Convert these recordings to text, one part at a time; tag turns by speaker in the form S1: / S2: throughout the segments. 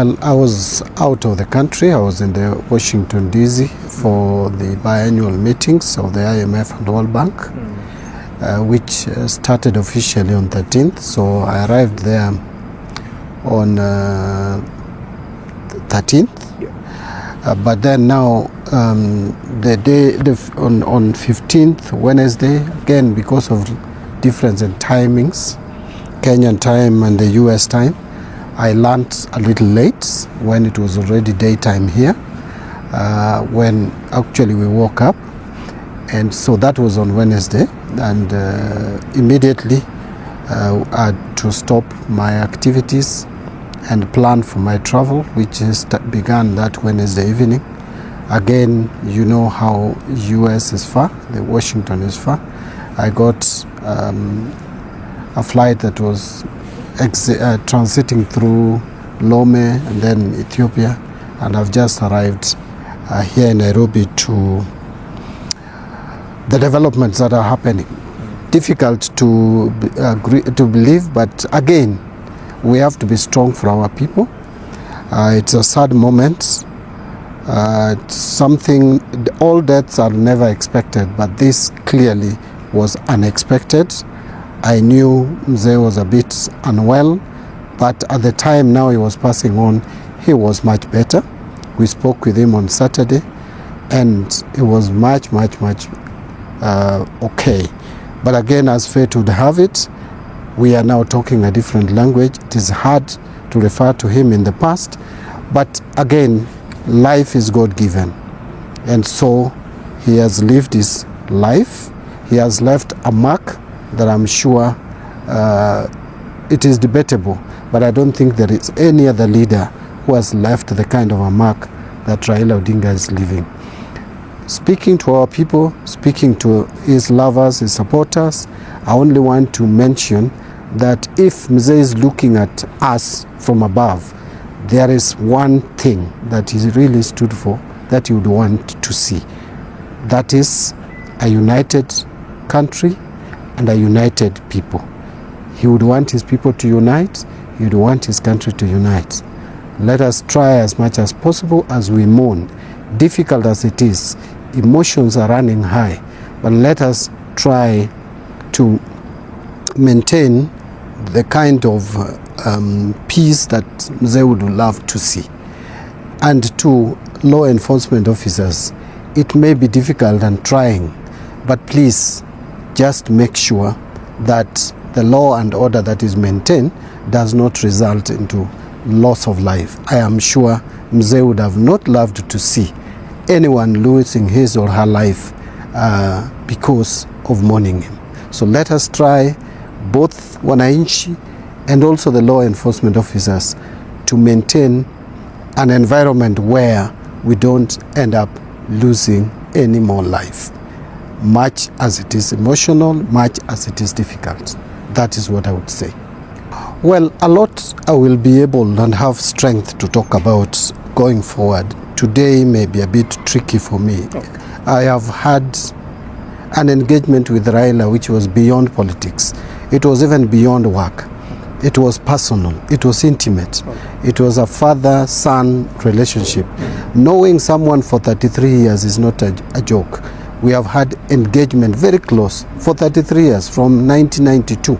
S1: Well, I was out of the country. I was in the Washington, D.C. for the biannual meetings of the IMF and World Bank, which started officially on 13th. So I arrived there on 13th. But then now, the day on 15th, Wednesday, again because of difference in timings, Kenyan time and the US time, I landed a little late when it was already daytime here, when actually we woke up. And so that was on Wednesday, and immediately I had to stop my activities and plan for my travel, which began that Wednesday evening. Again, you know how US is far, the Washington is far. I got a flight that was transiting through Lome and then Ethiopia, and I've just arrived here in Nairobi to the developments that are happening. Difficult to believe, but again, we have to be strong for our people. It's a sad moment. It's something, all deaths are never expected, but this clearly was unexpected. I knew Mzee was a bit unwell, but at the time now he was passing on, he was much better. We spoke with him on Saturday, and it was much okay. But again, as fate would have it, we are now talking a different language. It is hard to refer to him in the past, but again, life is God-given. And so he has lived his life. He has left a mark that I'm sure it is debatable, but I don't think there is any other leader who has left the kind of a mark that Raila Odinga is leaving. Speaking to our people, speaking to his lovers, his supporters, I only want to mention that if Mzee is looking at us from above, there is one thing that he really stood for that he would want to see. That is a united country and a united people. He would want his people to unite. He would want his country to unite. Let us try as much as possible as we mourn. Difficult as it is, emotions are running high, but let us try to maintain the kind of peace that Mzee would love to see. And to law enforcement officers, it may be difficult and trying, but please just make sure that the law and order that is maintained does not result into loss of life. I am sure Mzee would have not loved to see anyone losing his or her life because of mourning him. So let us try, both wananchi and also the law enforcement officers, to maintain an environment where we don't end up losing any more life. Much as it is emotional, much as it is difficult. That is what I would say. Well, a lot I will be able and have strength to talk about going forward. Today may be a bit tricky for me. Okay. I have had an engagement with Raila which was beyond politics. It was even beyond work. It was personal. It was intimate. Okay. It was a father-son relationship. Knowing someone for 33 years is not a joke. We have had engagement very close for 33 years, from 1992,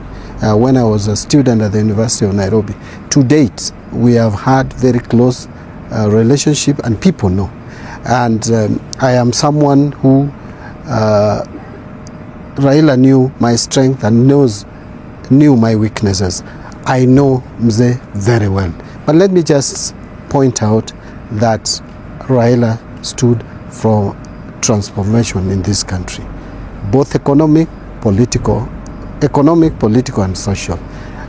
S1: when I was a student at the University of Nairobi. To date, we have had very close relationship, and people know. And I am someone who Raila knew my strength and knew my weaknesses. I know Mzee very well. But let me just point out that Raila stood for transformation in this country, both economic, political, and social.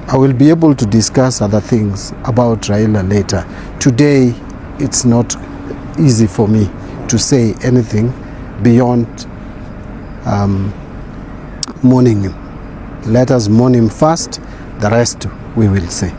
S1: I will be able to discuss other things about Raila later. Today, it's not easy for me to say anything beyond mourning him. Let us mourn him first, the rest we will say.